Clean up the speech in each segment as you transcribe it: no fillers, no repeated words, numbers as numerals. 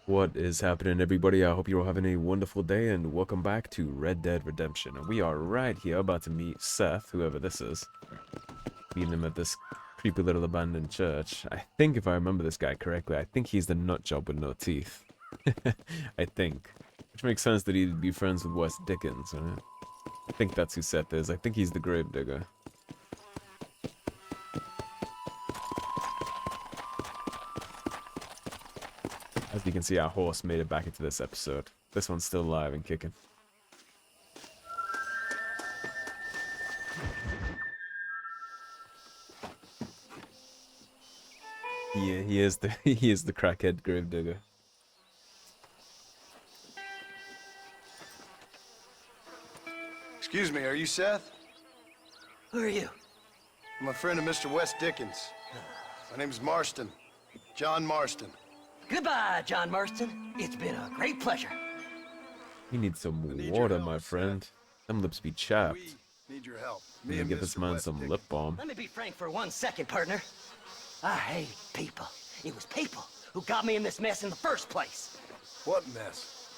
What is happening, everybody? I hope you're all having a wonderful day, and welcome back to Red Dead Redemption. And we are right here about to meet Seth, whoever this is. Meeting him at this creepy little abandoned church. I think, if I remember this guy correctly, I think he's the nut job with no teeth. I think. Which makes sense that he'd be friends with West Dickens, right? I think that's who Seth is. I think he's the grave digger. As you can see, our horse made it back into this episode. This one's still alive and kicking. Yeah, he is the he is the crackhead gravedigger. Excuse me, are you Seth? Who are you? I'm a friend of Mr. West Dickens. My name's Marston. John Marston. Goodbye, John Marston. It's been a great pleasure. He needs some need water, your help, my Seth. friend. Them lips be chapped. We need your help. I'm gonna give this Mr. man West some Dickens. lip balm. Let me be frank for 1 second, partner. I hate people. It was people who got me in this mess in the first place. What mess?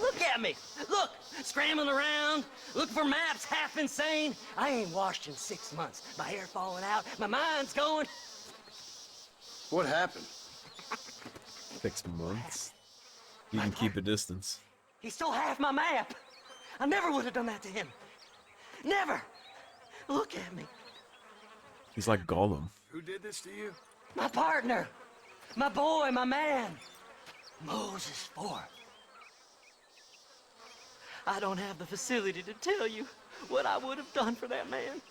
Look at me. Look, scrambling around, looking for maps, half insane. I ain't washed in 6 months. My hair falling out, my mind's going. What happened? 6 months. You can keep a distance. He stole half my map. I never would have done that to him. Never. Look at me. He's like Gollum. Who did this to you? My partner. My boy, my man. Moses Ford. I don't have the facility to tell you what I would have done for that man.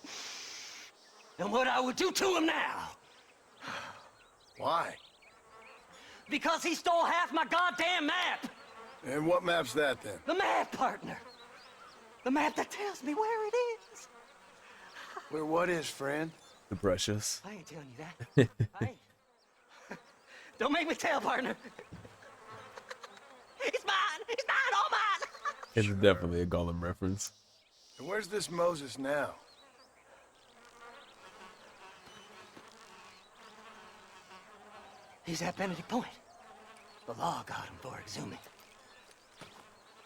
And what I would do to him now. Why? Because he stole half my goddamn map. And what map's that then? The map, partner. The map that tells me where it is. Where what is, friend? The precious. I ain't telling you that. I ain't. Don't make me tell, partner. It's mine. It's mine. All mine. It's definitely a Gollum reference. And where's this Moses now? He's at Benedict Point. The law got him for exhuming.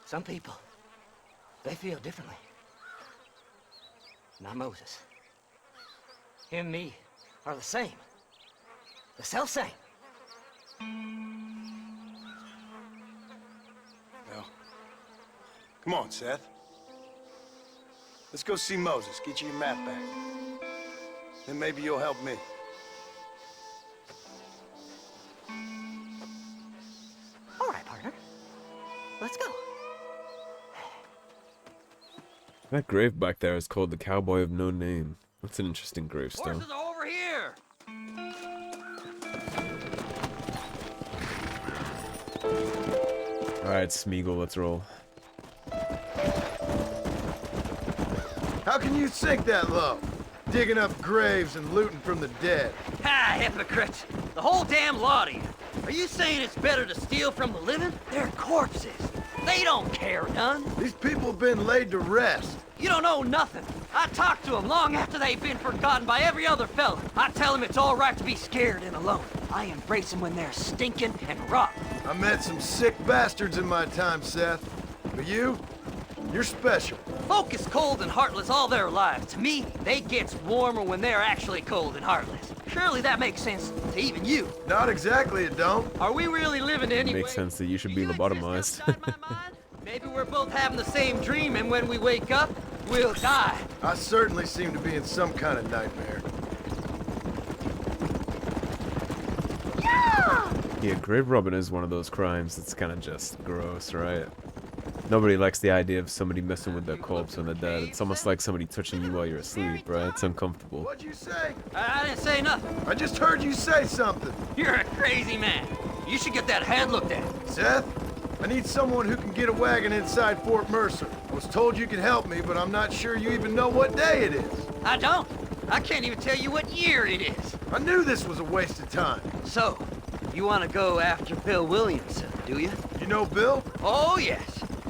Some people, they feel differently. Not Moses. Him and me are the same. The self-same. Well, come on, Seth. Let's go see Moses, get you your map back. Then maybe you'll help me. All right, partner. Let's go. That grave back there is called the Cowboy of No Name. That's an interesting gravestone. Horses are over here. Alright, Smeagol, let's roll. How can you sink that low? Digging up graves and looting from the dead. Ha, hypocrite! The whole damn lot of you. Are you saying it's better to steal from the living? They're corpses. They don't care none. These people have been laid to rest. You don't know nothing. I talk to them long after they've been forgotten by every other fella. I tell them it's all right to be scared and alone. I embrace them when they're stinking and rotten. I met some sick bastards in my time, Seth. But you're special. Folk is cold and heartless all their lives. To me, they gets warmer when they're actually cold and heartless. Surely that makes sense to even you. Not exactly, it don't. Are we really living anyway? Makes sense that you should be Do you lobotomized. exist outside my mind? Maybe we're both having the same dream, and when we wake up, we'll die. I certainly seem to be in some kind of nightmare. Yeah, grave robbing is one of those crimes that's kind of just gross, right? Nobody likes the idea of somebody messing with their corpse when they're dead. It's almost like somebody touching you while you're asleep, right? It's uncomfortable. What'd you say? I didn't say nothing. I just heard you say something. You're a crazy man. You should get that head looked at. Seth, I need someone who can get a wagon inside Fort Mercer. I was told you could help me, but I'm not sure you even know what day it is. I don't. I can't even tell you what year it is. I knew this was a waste of time. So, you want to go after Bill Williamson, do you? You know Bill? Oh, yes.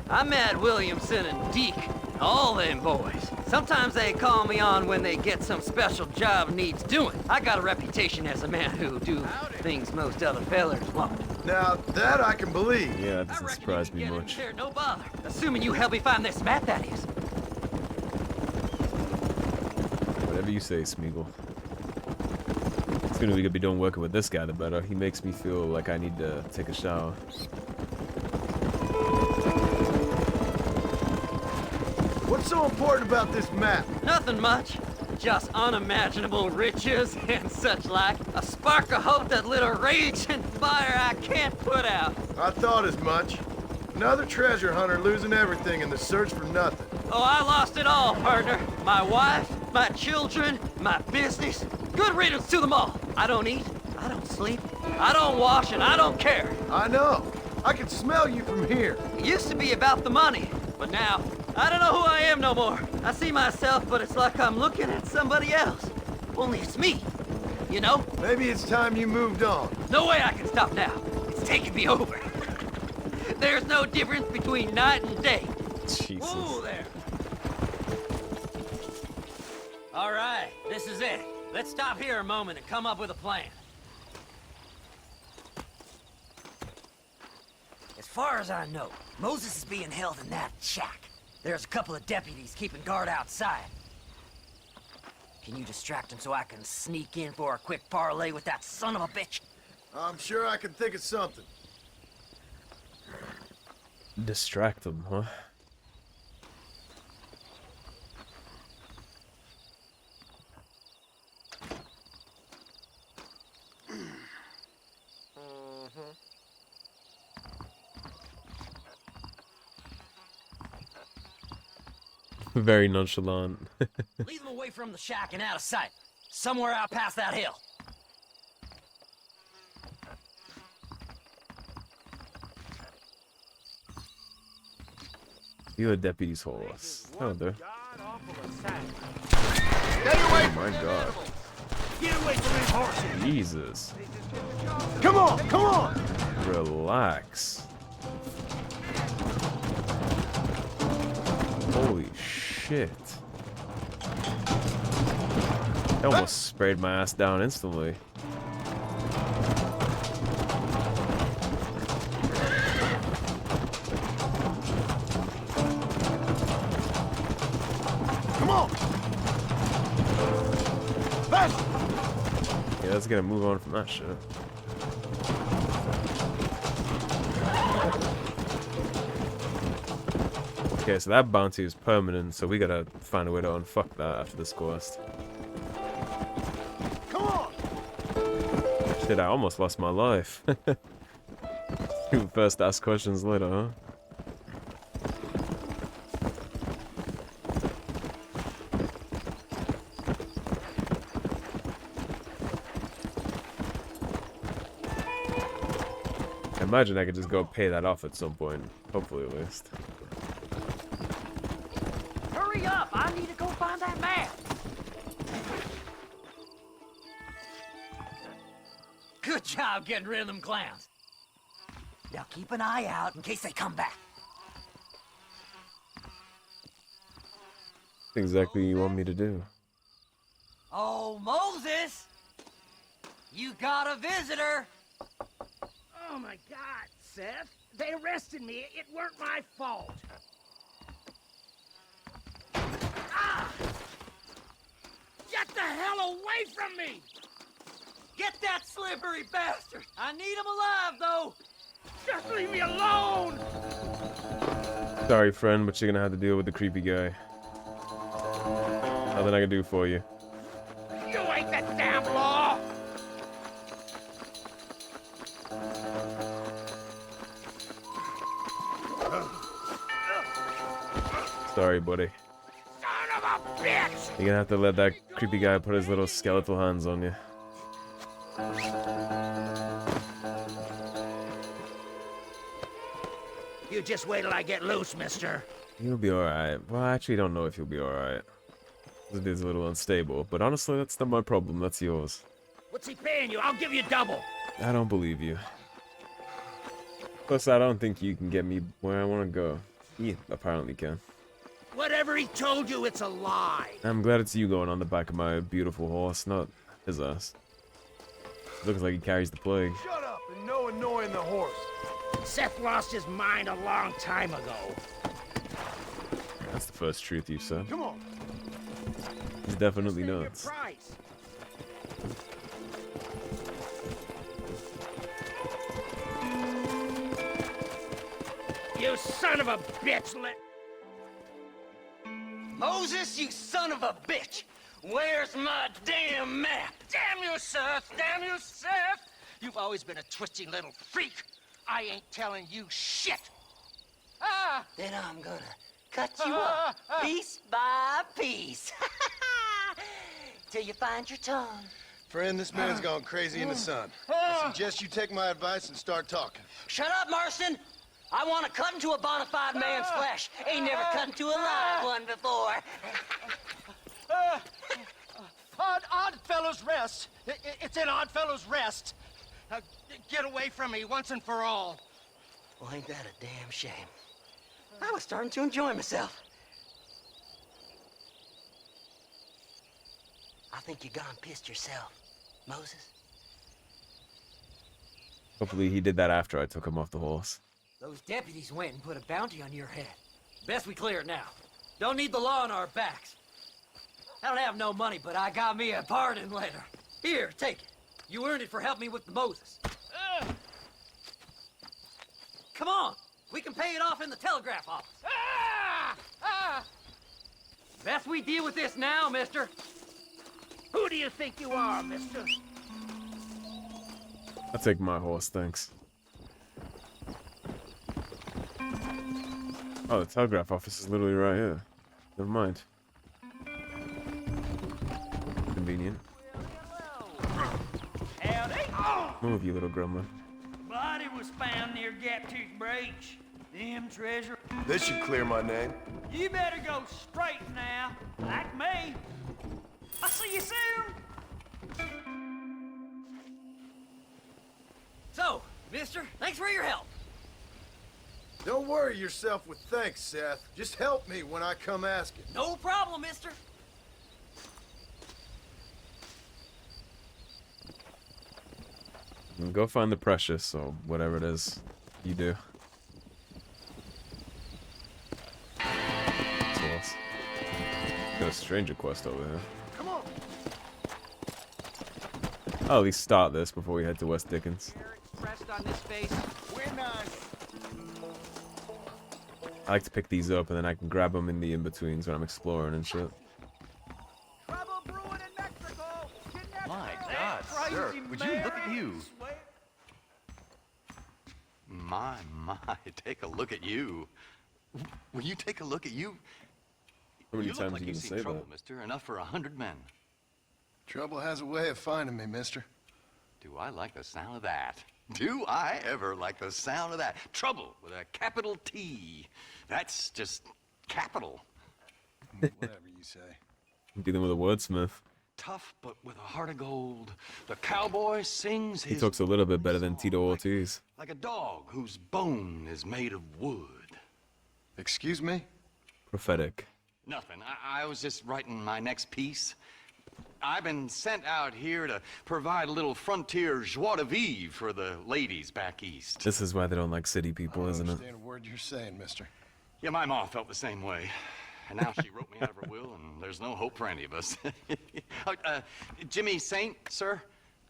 I met Williamson and Deke, all them boys. Sometimes they call me on when they get some special job needs doing. I got a reputation as a man who do things most other fellers won't. Now, that I can believe. Yeah, that I doesn't reckon surprise you me can get in much. there, no bother. Assuming you help me find this map, that is. Whatever you say, Smeagol. The sooner we could be done working with this guy, the better. He makes me feel like I need to take a shower. What's so important about this map? Nothing much. Just unimaginable riches and such like. A spark of hope that lit a raging fire I can't put out. I thought as much. Another treasure hunter losing everything in the search for nothing. Oh, I lost it all, partner. My wife, my children, my business. Good riddance to them all. I don't eat, I don't sleep, I don't wash, and I don't care. I know. I can smell you from here. It used to be about the money, but now, I don't know who I am no more. I see myself, but it's like I'm looking at somebody else. Only it's me, you know? Maybe it's time you moved on. No way I can stop now. It's taking me over. There's no difference between night and day. Jesus. Whoa there. All right, this is it. Let's stop here a moment and come up with a plan. As far as I know, Moses is being held in that shack. There's a couple of deputies keeping guard outside. Can you distract him so I can sneak in for a quick parlay with that son of a bitch? I'm sure I can think of something. Distract them, huh? Very nonchalant. Lead them away from the shack and out of sight. Somewhere out past that hill. You're a deputy's horse. Oh, there. Stay away Oh my god. Get away from these horses. Jesus. Come on, come on. Relax. Holy shit. I almost sprayed my ass down instantly. Come on. Fast. Yeah, let's get a move on from that shit. Okay, so that bounty is permanent, so we gotta find a way to unfuck that after this quest. Come on. Shit, I almost lost my life. You first ask questions later, huh? I imagine I could just go pay that off at some point. Hopefully, at least. Hurry up! I need to go find that map! Good job getting rid of them clowns. Now keep an eye out in case they come back. Exactly what you want me to do. Oh, Moses! You got a visitor! Oh my God, Seth. They arrested me. It weren't my fault. Ah! Get the hell away from me! Get that slippery bastard! I need him alive, though! Just leave me alone! Sorry, friend, but you're gonna have to deal with the creepy guy. Nothing I can do for you. You ain't the damn law! Sorry, buddy. Son of a bitch! You're gonna have to let that creepy guy put his little skeletal hands on you. You just wait till I get loose, mister. He'll be alright. Well, I actually don't know if he'll be alright. It is a little unstable, but honestly, that's not my problem, that's yours. What's he paying you? I'll give you double. I don't believe you. Plus, I don't think you can get me where I want to go. He apparently can. Whatever he told you, it's a lie. I'm glad it's you going on the back of my beautiful horse, not his ass. Looks like he carries the plague. Shut up and know so annoying the horse. Seth lost his mind a long time ago. That's the first truth you've said. Come on. He's definitely State your nuts. price. You son of a bitch! Moses, you son of a bitch! Where's my damn map? Damn you, Seth! Damn you, Seth! You've always been a twisty little freak. I ain't telling you shit. Ah! Then I'm gonna cut you up piece by piece. Till you find your tongue. Friend, this man's gone crazy in the sun. I suggest you take my advice and start talking. Shut up, Marston! I want to cut into a bona fide man's flesh. Ain't never cut into a live one before. Oddfellows Rest. It's in Oddfellows Rest. Now, get away from me once and for all. Well, ain't that a damn shame? I was starting to enjoy myself. I think you gone pissed yourself, Moses. Hopefully he did that after I took him off the horse. Those deputies went and put a bounty on your head. Best we clear it now. Don't need the law on our backs. I don't have no money, but I got me a pardon letter. Here, take it. You earned it for helping me with the Moses. Come on. We can pay it off in the telegraph office. Best we deal with this now, mister. Who do you think you are, mister? I'll take my horse, thanks. Oh, the telegraph office is literally right here. Never mind. Convenient. Howdy. Move, you little gremlin. Body was found near Gaptooth Breach. Them treasure. This should clear my name. You better go straight now, like me. I'll see you soon. So, mister, thanks for your help. Don't worry yourself with thanks, Seth. Just help me when I come asking. No problem, mister. And go find the precious, or whatever it is you do. Horse. Got a stranger quest over here. Come on. I'll at least start this before we head to West Dickens. Pressed on this face. We're nice. I like to pick these up and then I can grab them in the in-betweens when I'm exploring and shit. Trouble brewing in Mexico. My God, sir, would you look at you? My, take a look at you. Will you take a look at you? How many You look times like are you you've gonna seen say trouble, that? mister. Enough for 100 men. Trouble has a way of finding me, mister. Do I like the sound of that? Do I ever like the sound of that? Trouble with a capital T. That's just capital. Whatever you say. I'm dealing with a wordsmith. Tough, but with a heart of gold. The cowboy sings He his talks a little bit better than song Tito Ortiz. like a dog whose bone is made of wood. Excuse me? Prophetic. Nothing. I was just writing my next piece. I've been sent out here to provide a little frontier joie de vivre for the ladies back east. This is why they don't like city I people, don't isn't it? understand a word you're saying, mister. Yeah, my ma felt the same way. And now she wrote me out of her will, and there's no hope for any of us. Jimmy Saint, sir,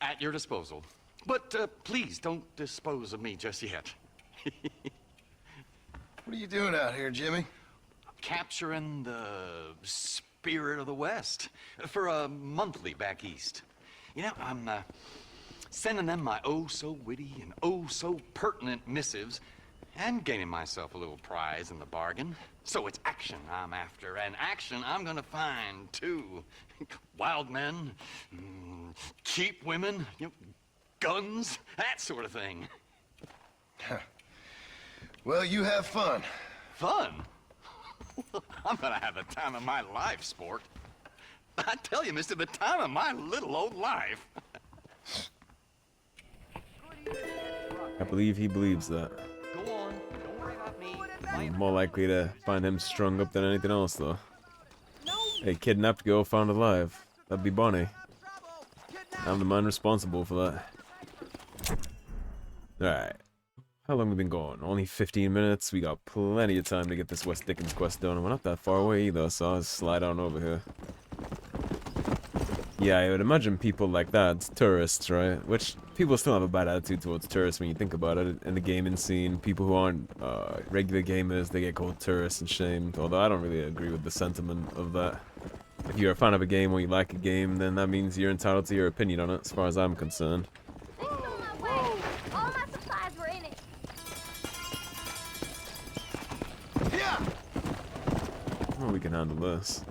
at your disposal. But please don't dispose of me just yet. What are you doing out here, Jimmy? Capturing the spirit of the West for a monthly back east. You know, I'm sending them my oh-so-witty and oh-so-pertinent missives and gaining myself a little prize in the bargain. So it's action I'm after, and action I'm gonna find, too. Wild men, cheap women, you know, guns, that sort of thing. Well, you have fun. Fun? I'm gonna have the time of my life, sport. I tell you, mister, the time of my little old life. I believe he believes that. Go on, don't worry about me. I'm more likely to find him strung up than anything else, though. Hey, kidnapped girl found alive. That'd be Bonnie. I'm the man responsible for that. Alright. How long have we been going? Only 15 minutes. We got plenty of time to get this West Dickens quest done. We're not that far away either, so I'll slide on over here. Yeah, I would imagine people like that, tourists, right? Which, people still have a bad attitude towards tourists when you think about it. In the gaming scene, people who aren't regular gamers, they get called tourists and shamed. Although I don't really agree with the sentiment of that. If you're a fan of a game or you like a game, then that means you're entitled to your opinion on it, as far as I'm concerned. They stole my wagon. All my supplies were in it. Yeah. Well, we can handle this.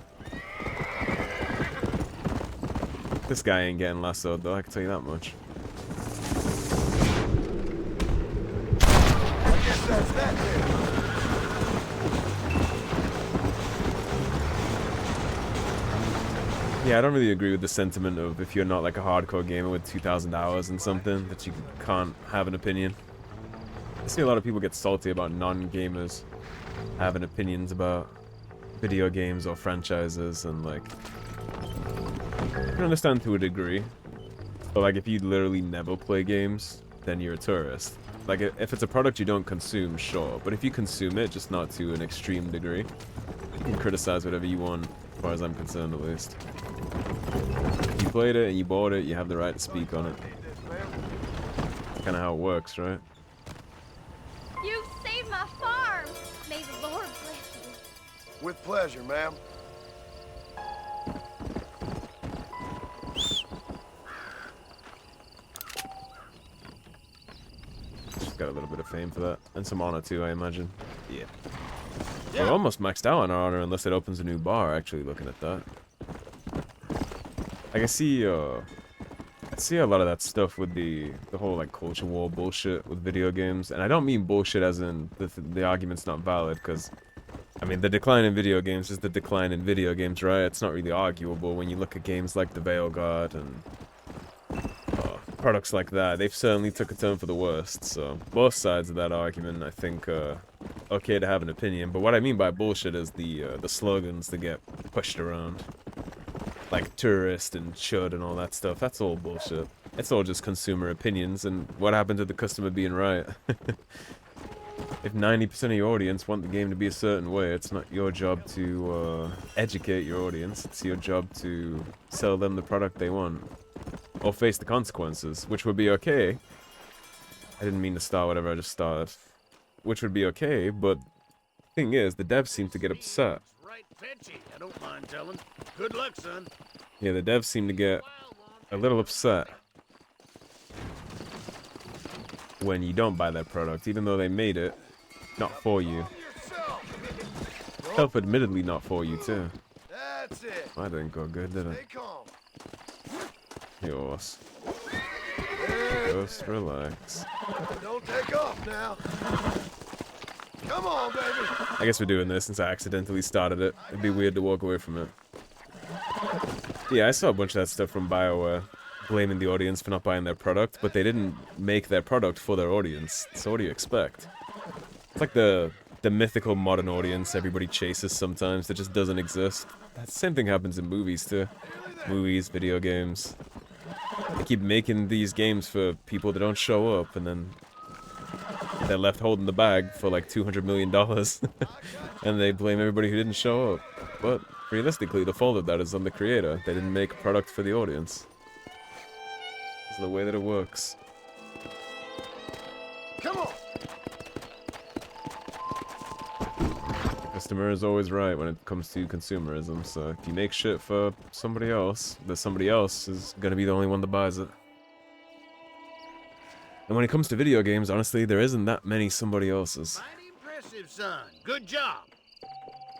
This guy ain't getting lassoed though, I can tell you that much. I guess that's that then. Yeah, I don't really agree with the sentiment of if you're not like a hardcore gamer with 2,000 hours and something, that you can't have an opinion. I see a lot of people get salty about non-gamers having opinions about video games or franchises, and like, I can understand to a degree. But like, if you literally never play games, then you're a tourist. Like, if it's a product you don't consume, sure. But if you consume it, just not to an extreme degree, you can criticize whatever you want, as far as I'm concerned at least. If you played it and you bought it, you have the right to speak on it. Kinda how it works, right? You saved my farm. May the Lord bless you. With pleasure, ma'am. Just got a little bit of fame for that. And some honor too, I imagine. Yeah. We're almost maxed out on our honor unless it opens a new bar, actually, looking at that. Like, I see a lot of that stuff with the whole, like, culture war bullshit with video games. And I don't mean bullshit as in the argument's not valid, because, I mean, the decline in video games is the decline in video games, right? It's not really arguable when you look at games like The Veil Guard and products like that. They've certainly took a turn for the worst, so both sides of that argument, I think, okay to have an opinion. But what I mean by bullshit is the slogans that get pushed around. Like tourist and should and all that stuff. That's all bullshit. It's all just consumer opinions, and what happened to the customer being right? If 90% of your audience want the game to be a certain way, it's not your job to educate your audience. It's your job to sell them the product they want. Or face the consequences, which would be okay. I didn't mean to start whatever I just started. Which would be okay, but the thing is, the devs seem to get upset. Right fetchy, I don't mind telling. Good luck, son. Yeah, the devs seem to get a little upset when you don't buy that product, even though they made it not for you. Self-admittedly not for you, too. That's it. That didn't go good, did it? Stay calm. Yours. Just relax. Don't take off now. Come on, baby. I guess we're doing this since I accidentally started it. It'd be weird to walk away from it. Yeah, I saw a bunch of that stuff from BioWare, blaming the audience for not buying their product, but they didn't make their product for their audience. So what do you expect? It's like the mythical modern audience everybody chases sometimes that just doesn't exist. That same thing happens in movies too. Movies, video games. They keep making these games for people that don't show up, and then they're left holding the bag for like $200 million. And they blame everybody who didn't show up. But realistically, the fault of that is on the creator. They didn't make a product for the audience. It's the way that it works. Come on. The customer is always right when it comes to consumerism, so if you make shit for somebody else, then somebody else is gonna be the only one that buys it. And when it comes to video games, honestly, there isn't that many somebody else's. Mighty impressive, son. Good job.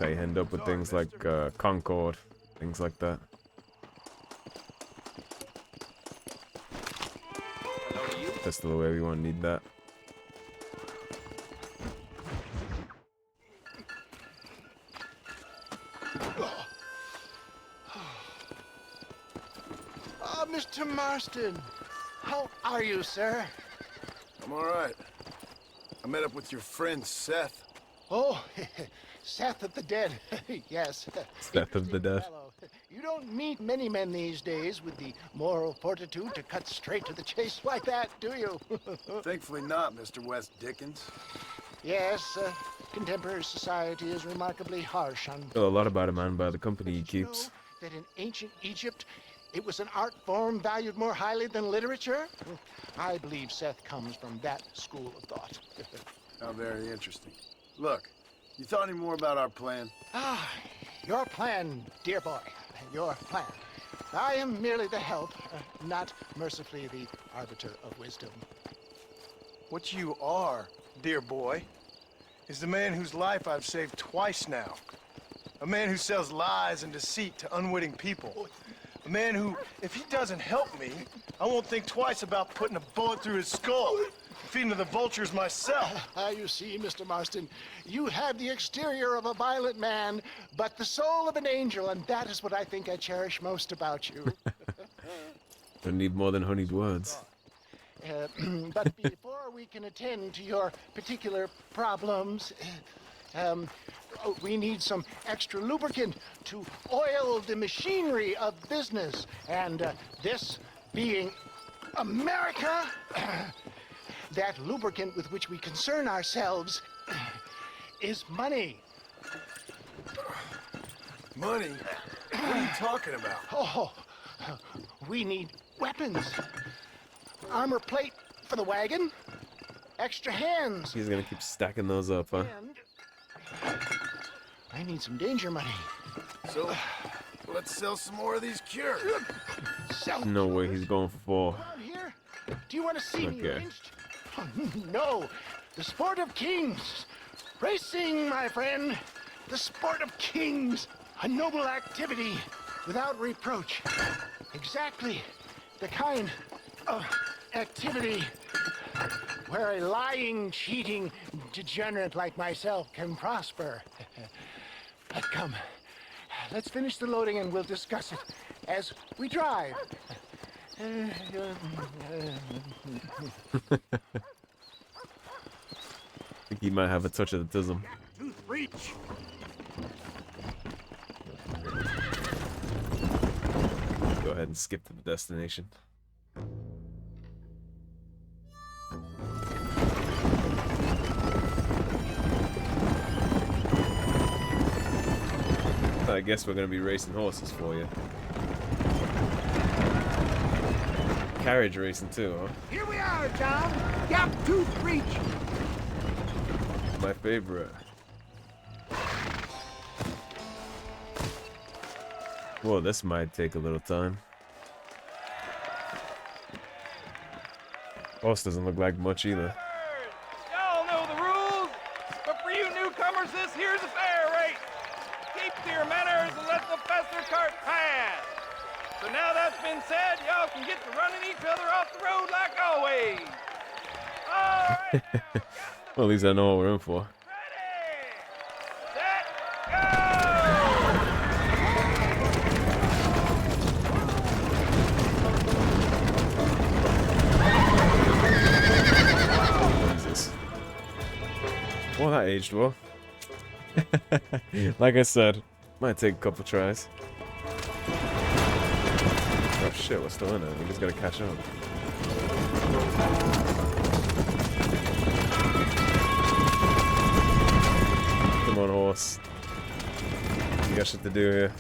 They end up with things like Concord, things like that. That's still the way we won't need that. Mr. Marston. How are you, sir? I'm all right. I met up with your friend Seth. Oh, Seth of the Dead. Yes. Seth of the Dead. Fellow. You don't meet many men these days with the moral fortitude to cut straight to the chase like that, do you? Thankfully not, Mr. West Dickens. Yes, contemporary society is remarkably harsh on... A lot about a man by the company he Did you keeps. know that in ancient Egypt, it was an art form valued more highly than literature? I believe Seth comes from that school of thought. How very interesting. Look, you thought any more about our plan? Ah, your plan, dear boy, your plan. I am merely the help, not mercifully the arbiter of wisdom. What you are, dear boy, is the man whose life I've saved twice now. A man who sells lies and deceit to unwitting people. A man who, if he doesn't help me, I won't think twice about putting a bullet through his skull, feeding to the vultures myself. You see, Mr. Marston, you have the exterior of a violent man, but the soul of an angel, and that is what I think I cherish most about you. Don't need more than honeyed words. But before we can attend to your particular problems, we need some extra lubricant to oil the machinery of business. And this being America, that lubricant with which we concern ourselves is money. Money? What are you talking about? Oh, we need weapons. Armor plate for the wagon. Extra hands. He's gonna keep stacking those up, huh? And I need some danger money. So, let's sell some more of these cures. Sell No way he's going for 4. around here? Do you want to see me Okay. lynched? No, the sport of kings. Racing, my friend. The sport of kings. A noble activity without reproach. Exactly the kind of activity where a lying, cheating degenerate like myself can prosper. But come, let's finish the loading and we'll discuss it as we drive. I think he might have a touch of the tism. Tooth reach. Go ahead and skip to the destination. I guess we're gonna be racing horses for you. Carriage racing too, huh? Here we are, John. Gap tooth reach. My favorite. Well, this might take a little time. Horse doesn't look like much either. Y'all know the rules, but for you newcomers, this here's a fair race. Keep to your manners and let the faster cart pass. So now that's been said, y'all can get to running each other off the road like always. All right. Well, at least I know what we're in for. Ready, set, go! Jesus. Well, that aged well. Like I said, might take a couple tries. Oh shit, we're still in it. We just gotta catch up. Come on, horse. You got shit to do here.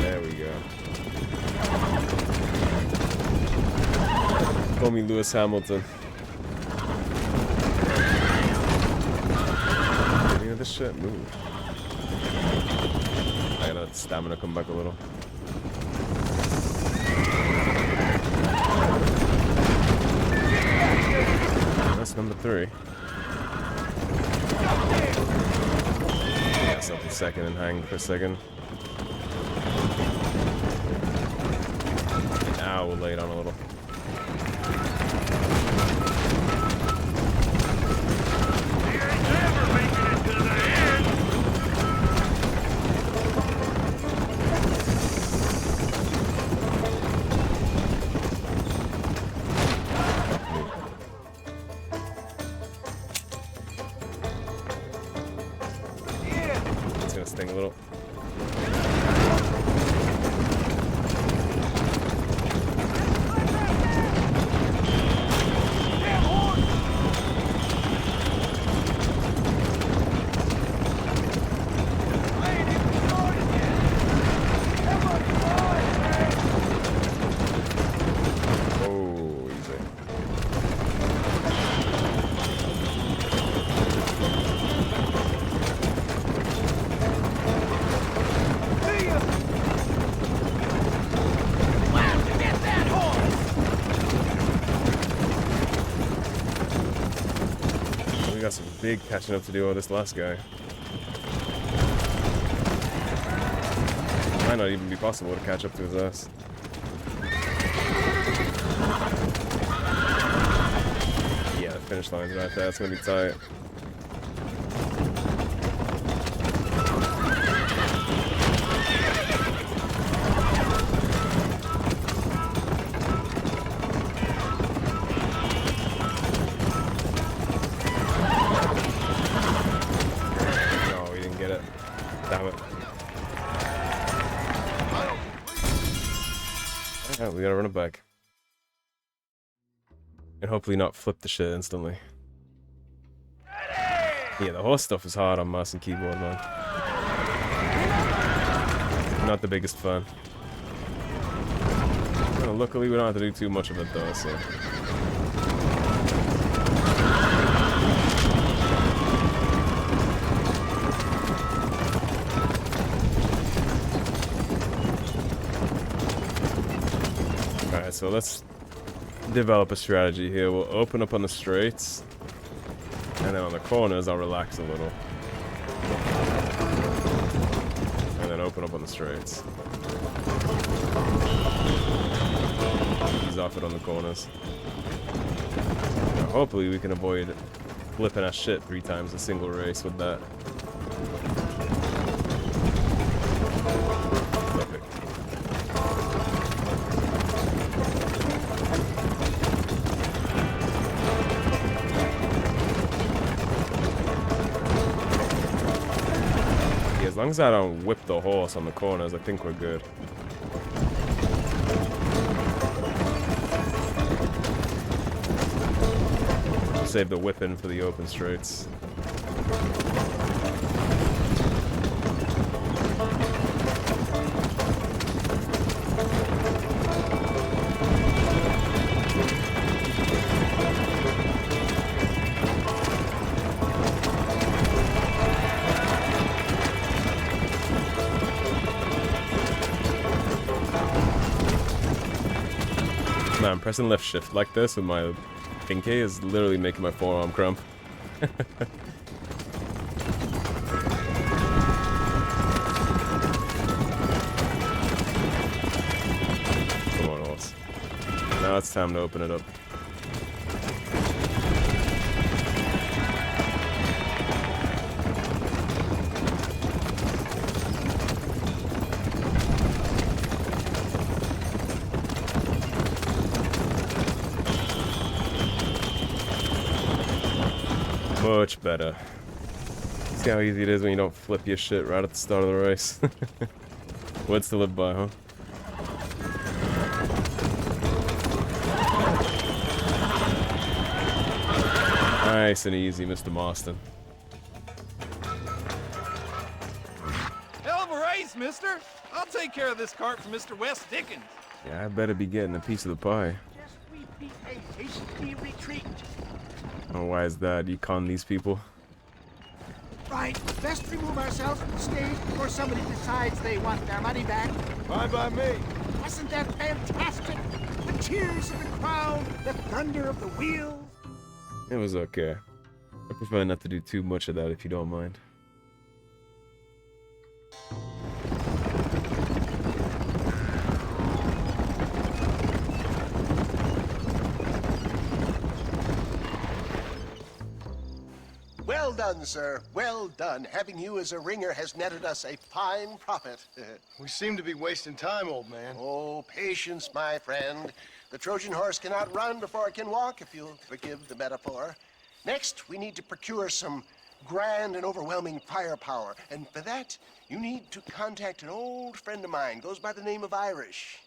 There we go. Call me Lewis Hamilton. Any of this shit? Move. I gotta let stamina come back a little. That's number 3. Gas up a second and hang for a second. Now we'll lay it on a little. thing a little. Oh, easy. We got some big catching up to do with this last guy. Might not even be possible to catch up to his ass. Yeah, the finish line's right there. It's gonna be tight. No, we didn't get it. Damn it. Alright, we gotta run it back. And hopefully not flip the shit instantly. Yeah, the horse stuff is hard on mouse and keyboard, man. Not the biggest fan. Well, luckily we don't have to do too much of it though, so. Alright, so let's develop a strategy here. We'll open up on the straights, and then on the corners I'll relax a little. And then open up on the straights. Ease off it on the corners. Now, hopefully we can avoid flipping our shit 3 times a single race with that. Perfect. As long as I don't whip the horse on the corners, I think we're good. Save the whipping for the open straights. Man, pressing left shift like this with my pinky is literally making my forearm cramp. Come on, horse. Now it's time to open it up. Much better. See how easy it is when you don't flip your shit right at the start of the race. Words to live by, huh? Nice and easy, Mr. Marston. Hell of a race, mister. I'll take care of this cart for Mr. West Dickens. Yeah, I better be getting a piece of the pie. Just we beat a hasty retreat. Oh, why is that? You con these people? Right, best remove ourselves from the stage before somebody decides they want their money back. Fine by me. Wasn't that fantastic? The cheers of the crowd, the thunder of the wheels. It was okay. I prefer not to do too much of that if you don't mind. Well done, sir. Well done. Having you as a ringer has netted us a fine profit. We seem to be wasting time, old man. Oh, patience, my friend. The Trojan horse cannot run before it can walk, if you'll forgive the metaphor. Next, we need to procure some grand and overwhelming firepower. And for that, you need to contact an old friend of mine. Goes by the name of Irish.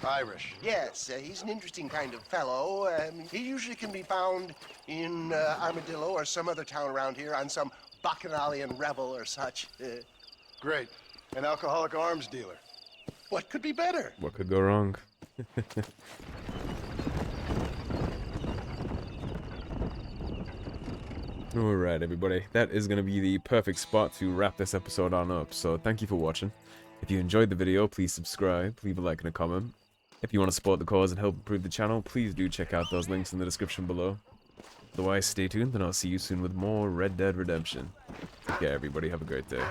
Irish. Yes, he's an interesting kind of fellow. He usually can be found in Armadillo or some other town around here on some bacchanalian revel or such. Great. An alcoholic arms dealer. What could be better? What could go wrong? Alright, everybody. That is going to be the perfect spot to wrap this episode on up. So thank you for watching. If you enjoyed the video, please subscribe, leave a like and a comment. If you want to support the cause and help improve the channel, please do check out those links in the description below. Otherwise, stay tuned and I'll see you soon with more Red Dead Redemption. Take care, everybody. Have a great day.